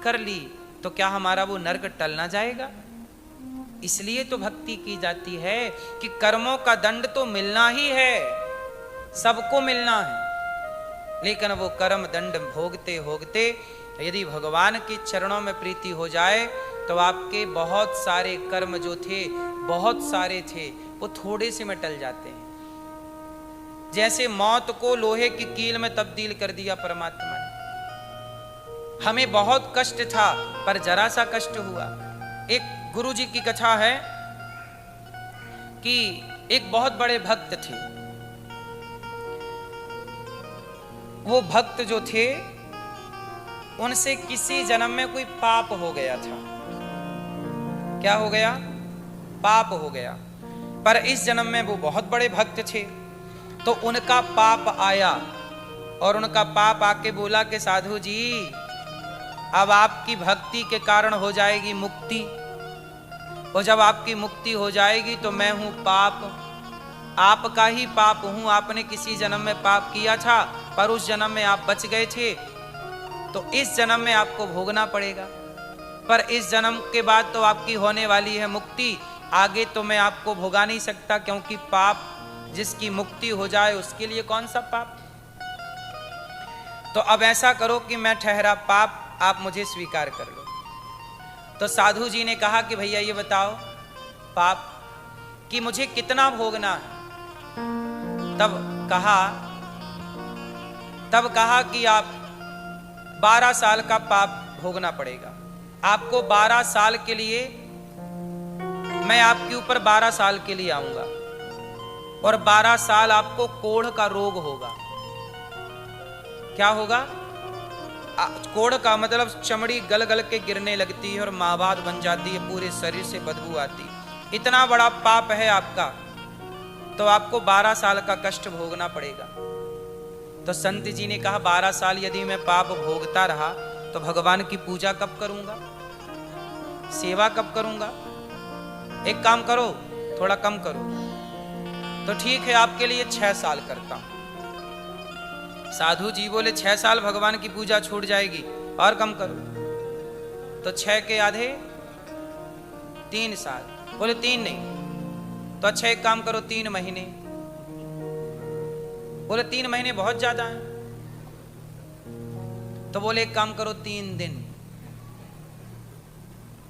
कर ली तो क्या हमारा वो नरक टल ना जाएगा? इसलिए तो भक्ति की जाती है कि कर्मों का दंड तो मिलना ही है, सबको मिलना है, लेकिन वो कर्म दंड भोगते भोगते यदि भगवान के चरणों में प्रीति हो जाए तो आपके बहुत सारे कर्म जो थे, बहुत सारे थे, वो थोड़े से में टल जाते हैं। जैसे मौत को लोहे की कील में तब्दील कर दिया परमात्मा ने। हमें बहुत कष्ट था पर जरा सा कष्ट हुआ। एक गुरु जी की कथा है कि एक बहुत बड़े भक्त थे। वो भक्त जो थे उनसे किसी जन्म में कोई पाप हो गया था। क्या हो गया? पाप हो गया। पर इस जन्म में वो बहुत बड़े भक्त थे, तो उनका पाप आया और उनका पाप आके बोला कि साधु जी अब आपकी भक्ति के कारण हो जाएगी मुक्ति, और जब आपकी मुक्ति हो जाएगी तो मैं हूं पाप, आपका ही पाप हूं। आपने किसी जन्म में पाप किया था पर उस जन्म में आप बच गए थे, तो इस जन्म में आपको भोगना पड़ेगा। पर इस जन्म के बाद तो आपकी होने वाली है मुक्ति, आगे तो मैं आपको भोगा नहीं सकता, क्योंकि पाप जिसकी मुक्ति हो जाए उसके लिए कौन सा पाप। तो अब ऐसा करो कि मैं ठहरा पाप, आप मुझे स्वीकार कर लो। तो साधु जी ने कहा कि भैया ये बताओ पाप कि मुझे कितना भोगना है। तब कहा कि आप 12 साल का पाप भोगना पड़ेगा आपको। 12 साल के लिए मैं आपके ऊपर 12 साल के लिए आऊंगा और 12 साल आपको कोढ़ का रोग होगा। क्या होगा? कोढ़ का मतलब चमड़ी गल गल के गिरने लगती है और माबाद बन जाती है, पूरे शरीर से बदबू आती। इतना बड़ा पाप है आपका, तो आपको 12 साल का कष्ट भोगना पड़ेगा। तो संत जी ने कहा 12 साल यदि मैं पाप भोगता रहा तो भगवान की पूजा कब करूंगा, सेवा कब करूंगा? एक काम करो, थोड़ा कम करो। तो ठीक है आपके लिए 6 साल करता हूं। साधु जी बोले 6 साल भगवान की पूजा छूट जाएगी, और कम करो। तो 6 के आधे 3 साल। बोले 3 नहीं, तो अच्छा एक काम करो 3 महीने। बोले 3 महीने बहुत ज्यादा है। तो बोले एक काम करो 3 दिन।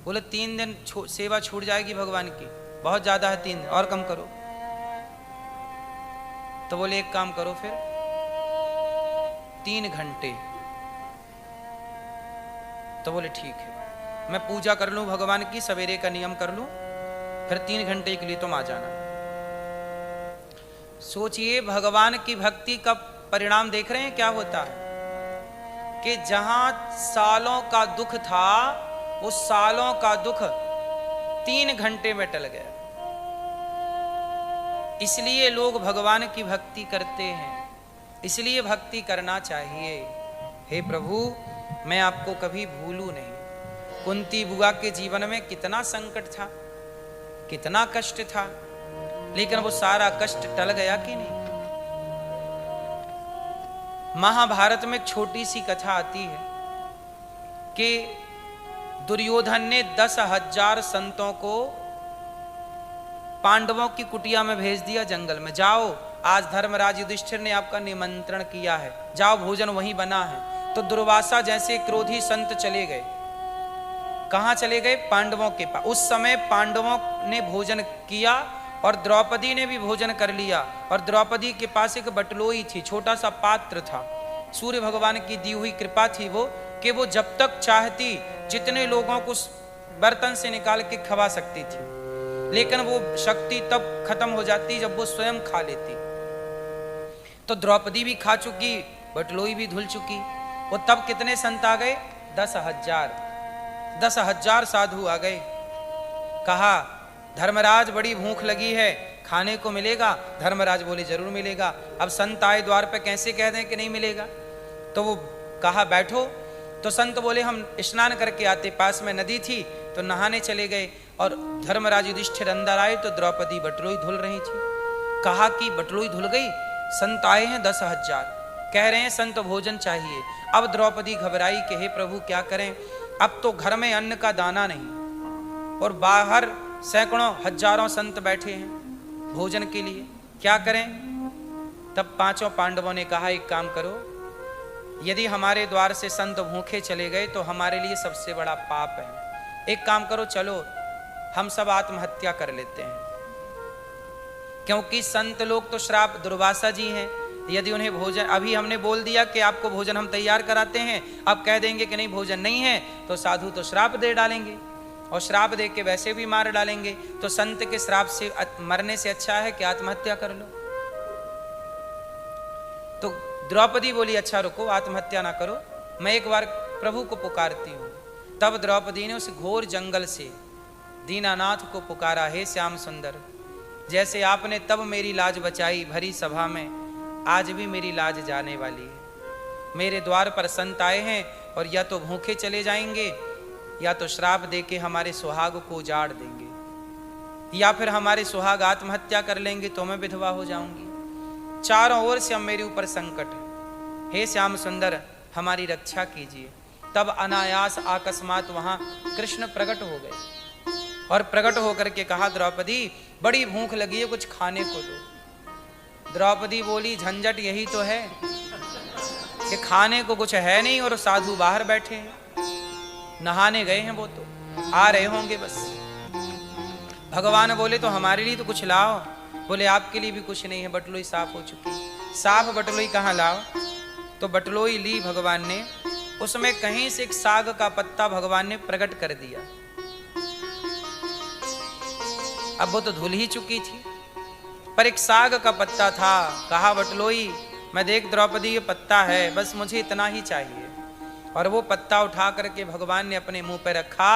बोले 3 दिन सेवा छूट जाएगी भगवान की, बहुत ज्यादा है 3 दिन, और कम करो। तो बोले एक काम करो फिर 3 घंटे। तो बोले ठीक है मैं पूजा कर लूं भगवान की, सवेरे का नियम कर लूं, फिर 3 घंटे के लिए तुम आ जाना। सोचिए भगवान की भक्ति का परिणाम देख रहे हैं क्या होता है कि जहां सालों का दुख था वो सालों का दुख 3 घंटे में टल गया। इसलिए लोग भगवान की भक्ति करते हैं, इसलिए भक्ति करना चाहिए। हे प्रभु मैं आपको कभी भूलूं नहीं। कुंती बुआ के जीवन में कितना संकट था, कितना कष्ट था, लेकिन वो सारा कष्ट टल गया कि नहीं। महाभारत में एक छोटी सी कथा आती है कि दुर्योधन ने 10,000 संतों को पांडवों की कुटिया में भेज दिया जंगल में। जाओ आज धर्मराज युधिष्ठिर ने आपका निमंत्रण किया है, जाओ भोजन वहीं बना है। तो दुर्वासा जैसे क्रोधी संत चले गए। कहां चले गए? पांडवों के पास। उस समय पांडवों ने भोजन किया और द्रौपदी ने भी भोजन कर लिया, और द्रौपदी के पास एक बटलोई थी, छोटा सा पात्र था। सूर्य भगवान की दी हुई कृपा थी वो कि वो जब तक चाहती जितने लोगों को बर्तन से निकाल के खवा सकती थी, लेकिन वो शक्ति तब खत्म हो जाती जब वो स्वयं खा लेती। तो द्रौपदी भी खा चुकी, बटलोई भी धुल चुकी। वो तब कितने संत आ गए? 10,000। 10,000 साधु आ गए। कहा धर्मराज बड़ी भूख लगी है, खाने को मिलेगा? धर्मराज बोले जरूर मिलेगा। अब संत आए द्वार पे, कैसे कह दें कि नहीं मिलेगा? तो वो कहा बैठो। तो संत बोले हम स्नान करके आते, पास में नदी थी तो नहाने चले गए। और धर्मराज युधिष्ठिर अंदर आए तो द्रौपदी बटलोई धुल रही थी। कहा कि बटलोई धुल गई, संत आए हैं 10,000, कह रहे हैं संत भोजन चाहिए। अब द्रौपदी घबराई कि हे प्रभु क्या करें? अब तो घर में अन्न का दाना नहीं, और बाहर सैकड़ों हजारों संत बैठे हैं भोजन के लिए, क्या करें? तब पांचों पांडवों ने कहा, एक काम करो, यदि हमारे द्वार से संत भूखे चले गए तो हमारे लिए सबसे बड़ा पाप है। एक काम करो, चलो हम सब आत्महत्या कर लेते हैं, क्योंकि संत लोग तो श्राप, दुर्वासा जी हैं, यदि उन्हें भोजन, अभी हमने बोल दिया कि आपको भोजन हम तैयार कराते हैं, अब कह देंगे कि नहीं भोजन नहीं है, तो साधु तो श्राप दे डालेंगे, और श्राप दे के वैसे भी मार डालेंगे। तो संत के श्राप से मरने से अच्छा है कि आत्महत्या कर लो। तो द्रौपदी बोली, अच्छा रुको, आत्महत्या ना करो, मैं एक बार प्रभु को पुकारती हूँ। तब द्रौपदी ने उस घोर जंगल से दीनानाथ को पुकारा, हे श्याम सुंदर, जैसे आपने तब मेरी लाज बचाई भरी सभा में, आज भी मेरी लाज जाने वाली है। मेरे द्वार पर संत आए हैं और या तो भूखे चले जाएंगे, या तो श्राप देके हमारे सुहाग को उजाड़ देंगे, या फिर हमारे सुहाग आत्महत्या कर लेंगे तो मैं विधवा हो जाऊंगी। चारों ओर से अब मेरे ऊपर संकट है, हे श्याम सुंदर हमारी रक्षा कीजिए। तब अनायास अकस्मात वहां कृष्ण प्रकट हो गए, और प्रकट होकर के कहा, द्रौपदी बड़ी भूख लगी है, कुछ खाने को दो। द्रौपदी बोली, झंझट यही तो है कि खाने को कुछ है नहीं और साधु बाहर बैठे हैं, नहाने गए हैं, वो तो आ रहे होंगे बस। भगवान बोले, तो हमारे लिए तो कुछ लाओ। बोले, आपके लिए भी कुछ नहीं है, बटलोई साफ हो चुकी। साफ बटलोई कहाँ लाओ? तो बटलोई ली भगवान ने, उसमें कहीं से एक साग का पत्ता भगवान ने प्रकट कर दिया। अब वो तो धुल ही चुकी थी, पर एक साग का पत्ता था। कहा, बटलोई मैं देख द्रौपदी ये पत्ता है, बस मुझे इतना ही चाहिए। और वो पत्ता उठा करके भगवान ने अपने मुंह पे रखा।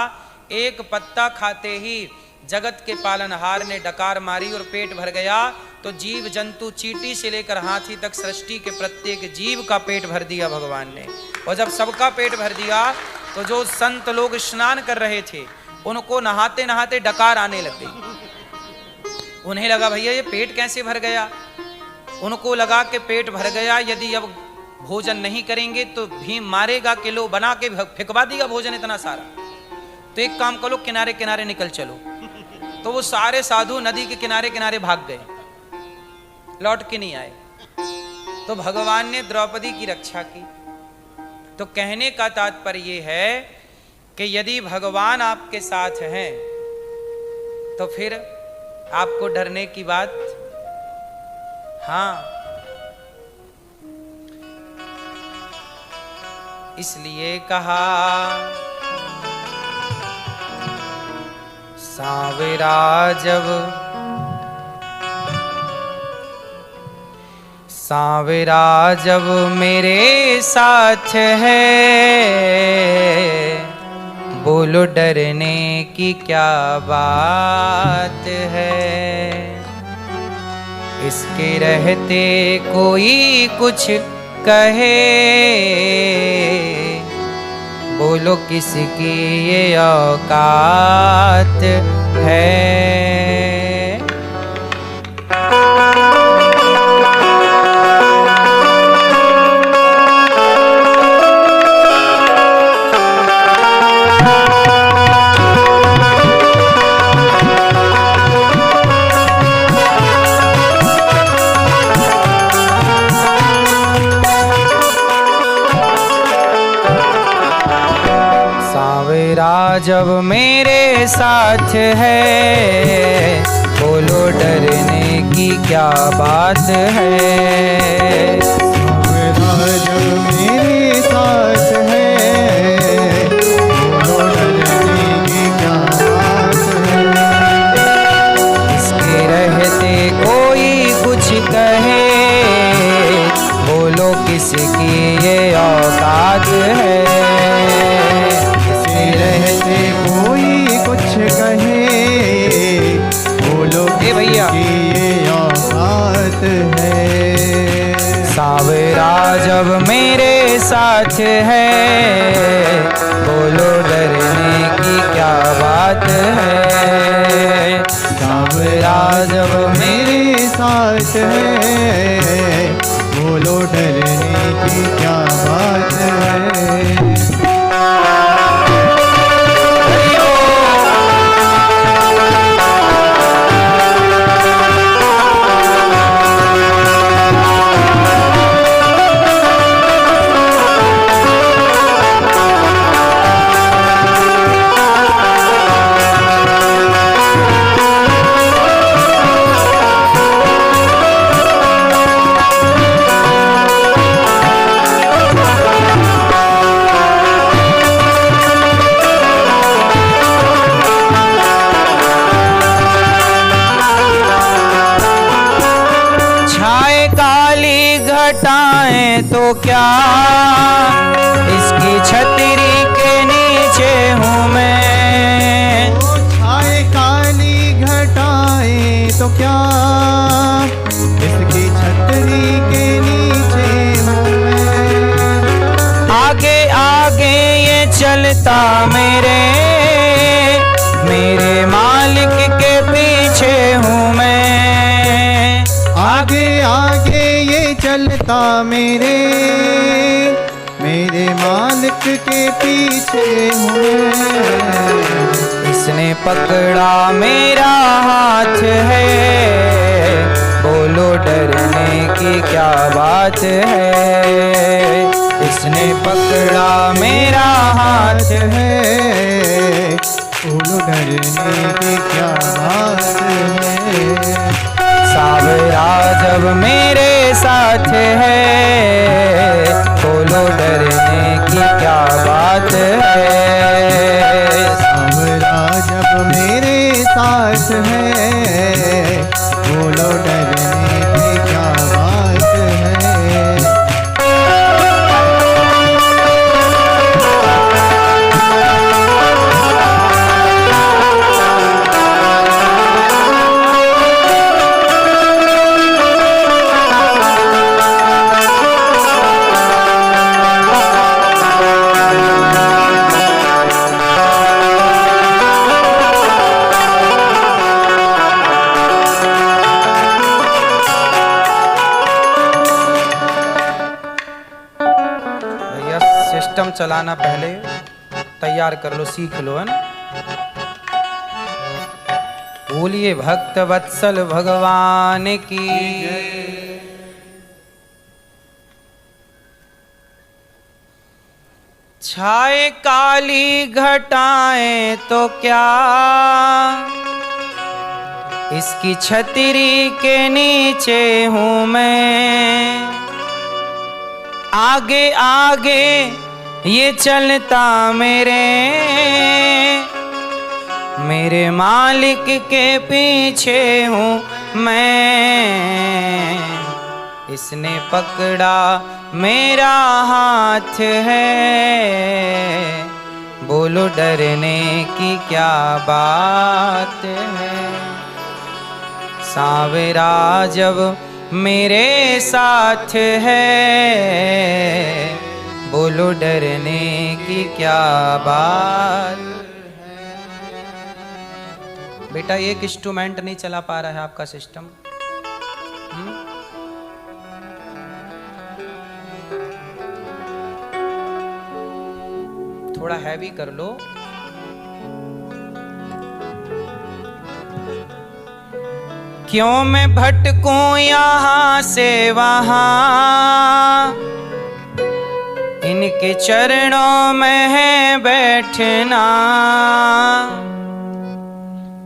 एक पत्ता खाते ही जगत के पालनहार ने डकार मारी और पेट भर गया। तो जीव जंतु चींटी से लेकर हाथी तक सृष्टि के प्रत्येक जीव का पेट भर दिया भगवान ने। और जब सबका पेट भर दिया तो जो संत लोग स्नान कर रहे थे उनको नहाते नहाते डकार आने लग गई। उन्हें लगा, भैया ये पेट कैसे भर गया? उनको लगा कि पेट भर गया, यदि अब भोजन नहीं करेंगे तो भीम मारेगा, किलो बना के फेंकवा दिया भोजन इतना सारा। तो एक काम करो, किनारे किनारे निकल चलो। तो वो सारे साधु नदी के किनारे किनारे भाग गए, लौट के नहीं आए। तो भगवान ने द्रौपदी की रक्षा की। तो कहने का तात्पर्य यह है कि यदि भगवान आपके साथ हैं तो फिर आपको डरने की बात, हाँ, इसलिए कहा, सांवरा जब मेरे साथ है, बोलो डरने की क्या बात है। इसके रहते कोई कुछ कहे, बोलो किसकी ये औकात है। जब मेरे साथ है, बोलो डरने की क्या बात है। जब मेरे साथ है, बोलो डरने की क्या बात है। इसके रहते कोई कुछ कहे, बोलो किसकी ये औकात है। रहते कोई कुछ कहे, बोलो भैया ये औकात है। सांवरा जब मेरे साथ है, बोलो डरने की क्या बात है। सांवरा जब मेरे साथ है, बोलो डरने की क्या बात है। घटाएं तो क्या, इसकी छतरी के नीचे हूँ मैं। छाए काली घटाएं तो क्या, इसकी छतरी के नीचे हूँ मैं। आगे आगे ये चलता मेरे मालिक के पीछे हूँ मैं। आगे आगे ये चलता मेरे मालिक के पीछे हूँ मैं। इसने पकड़ा मेरा हाथ है, बोलो डरने की क्या बात है। इसने पकड़ा मेरा हाथ है, बोलो डरने की क्या बात है। सावरा जब मेरे साथ है, बोलो डरने की क्या बात है। सावरा जब मेरे साथ है, बोलो डरने की क्या बात है। सिस्टम चलाना पहले तैयार कर लो, सीख लो, है ना। बोलिए भक्त वत्सल भगवान की। छाए काली घटाएं तो क्या, इसकी छतरी के नीचे हूँ मैं। आगे आगे ये चलता मेरे मालिक के पीछे हूँ मैं। इसने पकड़ा मेरा हाथ है, बोलो डरने की क्या बात है। सावरा जब मेरे साथ है, बोलो डरने की क्या बात है। बेटा एक इंस्ट्रूमेंट नहीं चला पा रहा है आपका सिस्टम। थोड़ा हैवी कर लो। क्यों मैं भटकूं यहाँ से वहाँ, इनके चरणों में है बैठना।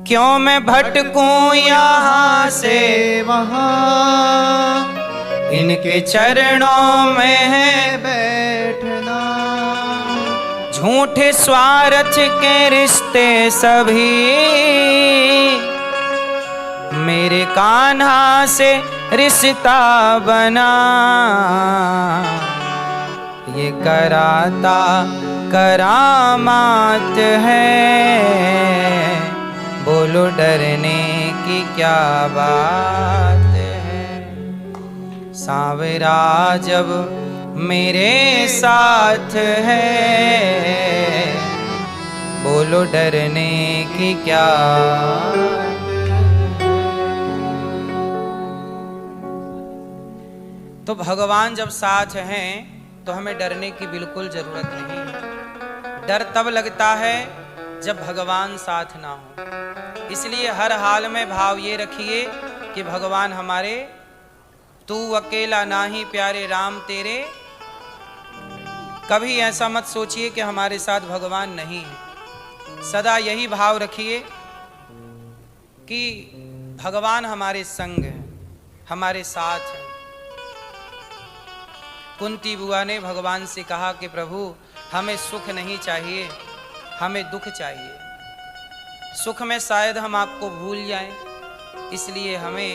क्यों मैं भटकूं यहाँ से वहाँ, इनके चरणों में है बैठना। झूठे स्वार्थ के रिश्ते सभी मेरे कान्हा से रिश्ता बना। ये कराता करामात है, बोलो डरने की क्या बात है। सावरा जब मेरे साथ है, बोलो डरने की क्या। तो भगवान जब साथ हैं तो हमें डरने की बिल्कुल जरूरत नहीं है। डर तब लगता है जब भगवान साथ ना हो। इसलिए हर हाल में भाव ये रखिए कि भगवान हमारे, तू अकेला नाही प्यारे राम तेरे। कभी ऐसा मत सोचिए कि हमारे साथ भगवान नहीं है। सदा यही भाव रखिए कि भगवान हमारे संग है, हमारे साथ है। कुंती बुआ ने भगवान से कहा कि प्रभु हमें सुख नहीं चाहिए, हमें दुख चाहिए। सुख में शायद हम आपको भूल जाएं, इसलिए हमें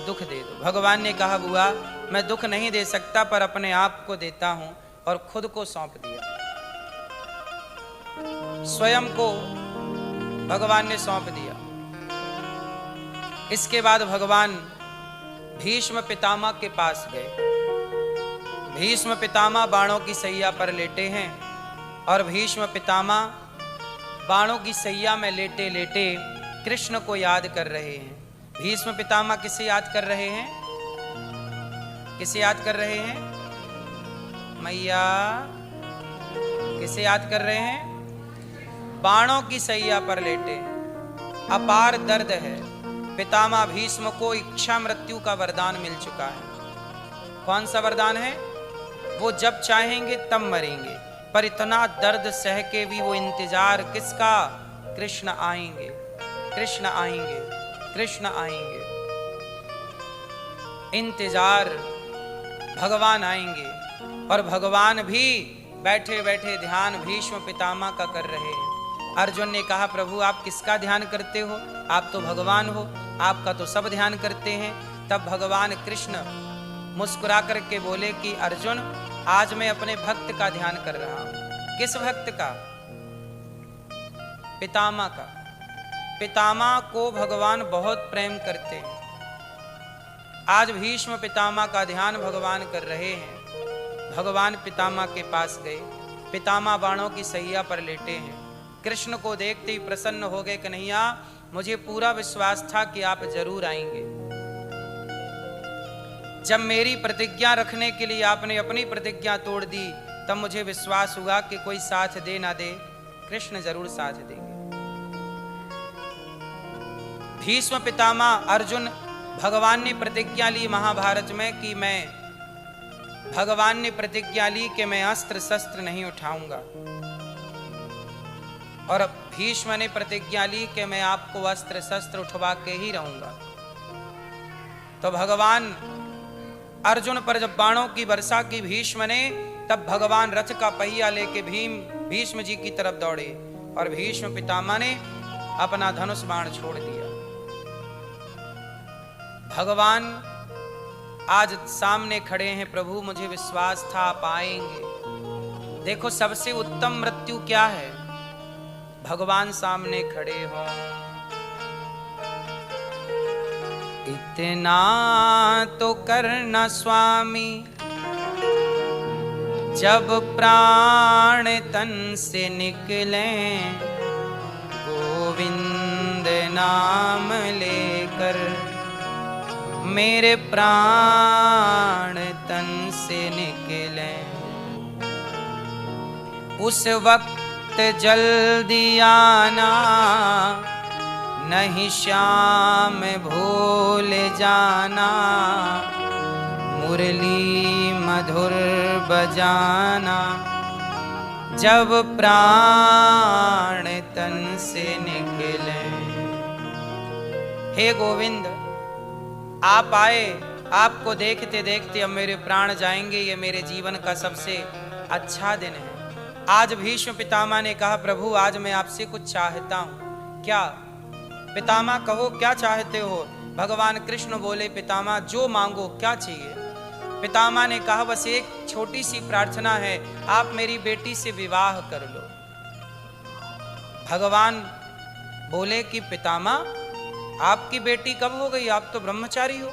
दुख दे दो। भगवान ने कहा बुआ मैं दुख नहीं दे सकता, पर अपने आप को देता हूं, और खुद को सौंप दिया। स्वयं को भगवान ने सौंप दिया। इसके बाद भगवान भीष्म पितामह के पास गए। भीष्म पितामह बाणों की सैया पर लेटे हैं, और भीष्म पितामह बाणों की सैया में लेटे लेटे कृष्ण को याद कर रहे हैं। भीष्म पितामह किसे याद कर रहे हैं? किसे याद कर रहे हैं? मैया, किसे याद कर रहे हैं? बाणों की सैया पर लेटे। अपार दर्द है। पितामह भीष्म को इच्छा मृत्यु का वरदान मिल चुका है। कौन सा वरदान है? वो जब चाहेंगे तब मरेंगे, पर इतना दर्द सह के भी वो इंतजार किसका? कृष्ण आएंगे, कृष्ण आएंगे, कृष्ण आएंगे। इंतजार, भगवान आएंगे। और भगवान भी बैठे बैठे ध्यान भीष्म पितामह का कर रहे हैं। अर्जुन ने कहा, प्रभु आप किसका ध्यान करते हो? आप तो भगवान हो, आपका तो सब ध्यान करते हैं। तब भगवान कृष्ण मुस्कुरा करके बोले कि अर्जुन, आज मैं अपने भक्त का ध्यान कर रहा हूं। किस भक्त का? पितामह का। पितामह को भगवान बहुत प्रेम करते हैं। आज भीष्म पितामह का ध्यान भगवान कर रहे हैं। भगवान पितामह के पास गए। पितामह बाणों की सैया पर लेटे हैं। कृष्ण को देखते ही प्रसन्न हो गए। कन्हैया, मुझे पूरा विश्वास था कि आप जरूर आएंगे। जब मेरी प्रतिज्ञा रखने के लिए आपने अपनी प्रतिज्ञा तोड़ दी, तब मुझे विश्वास हुआ कि कोई साथ दे ना दे, कृष्ण जरूर साथ देंगे। भीष्म पितामह अर्जुन, भगवान ने प्रतिज्ञा ली महाभारत में कि भगवान ने प्रतिज्ञा ली कि मैं अस्त्र शस्त्र नहीं उठाऊंगा, और भीष्म ने प्रतिज्ञा ली कि मैं आपको अस्त्र शस्त्र उठवा के ही रहूंगा। तो भगवान अर्जुन पर जब बाणों की वर्षा की भीष्म ने, तब भगवान रथ का पहिया लेके भीष्म जी की तरफ दौड़े, और भीष्म पितामह ने अपना धनुष बाण छोड़ दिया। भगवान आज सामने खड़े हैं। प्रभु मुझे विश्वास था आप आएंगे। देखो सबसे उत्तम मृत्यु क्या है? भगवान सामने खड़े हो। इतना तो करना स्वामी, जब प्राण तन से निकले, गोविंद नाम लेकर मेरे प्राण तन से निकले। उस वक्त जल्दी आना, नहीं श्याम भूल जाना, मुरली मधुर बजाना, जब प्राण तन से निकले। हे गोविंद, आप आए, आपको देखते देखते अब मेरे प्राण जाएंगे। ये मेरे जीवन का सबसे अच्छा दिन है। आज भीष्म पितामह ने कहा, प्रभु आज मैं आपसे कुछ चाहता हूं। क्या? पितामह कहो क्या चाहते हो? भगवान कृष्ण बोले, पितामह जो मांगो, क्या चाहिए? पितामह ने कहा, बस एक छोटी सी प्रार्थना है, आप मेरी बेटी से विवाह कर लो। भगवान बोले कि पितामह आपकी बेटी कब हो गई? आप तो ब्रह्मचारी हो,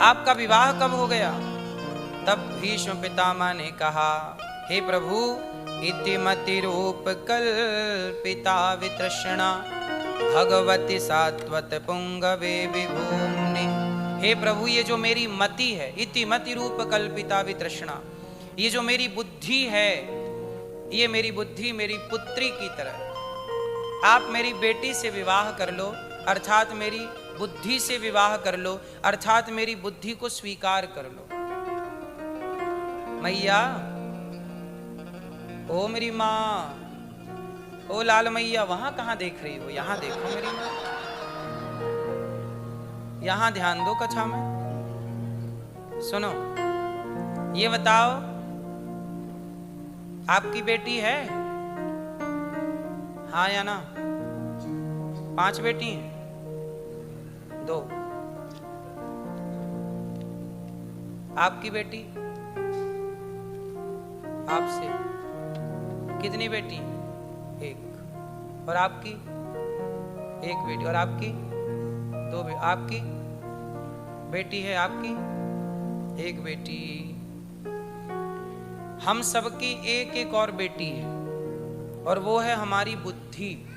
आपका विवाह कब हो गया? तब भीष्म पितामह ने कहा, हे प्रभु, इतिमति रूप कल्पिता वितृष्णा, भगवती सात्वत पुंगवे विभूम्नि। हे प्रभु, ये जो मेरी मति है, इतिमति रूप कल्पिता वितृष्णा, ये जो मेरी बुद्धि है, ये मेरी बुद्धि मेरी पुत्री की तरह। आप मेरी बेटी से विवाह कर लो, अर्थात मेरी बुद्धि से विवाह कर लो, अर्थात मेरी बुद्धि को स्वीकार कर लो। मैया, ओ मेरी माँ, ओ लाल मैया, वहां कहां देख रही हो? यहां देखो मेरी माँ, यहां ध्यान दो कथा में। सुनो, ये बताओ आपकी बेटी है? हाँ या ना? 5 बेटी हैं? 2। आपकी बेटी? आपसे कितनी बेटी? एक। और आपकी? एक बेटी। और आपकी? दो बेटी। आपकी बेटी है? आपकी? एक बेटी। हम सबकी एक एक और बेटी है, और वो है हमारी बुद्धि।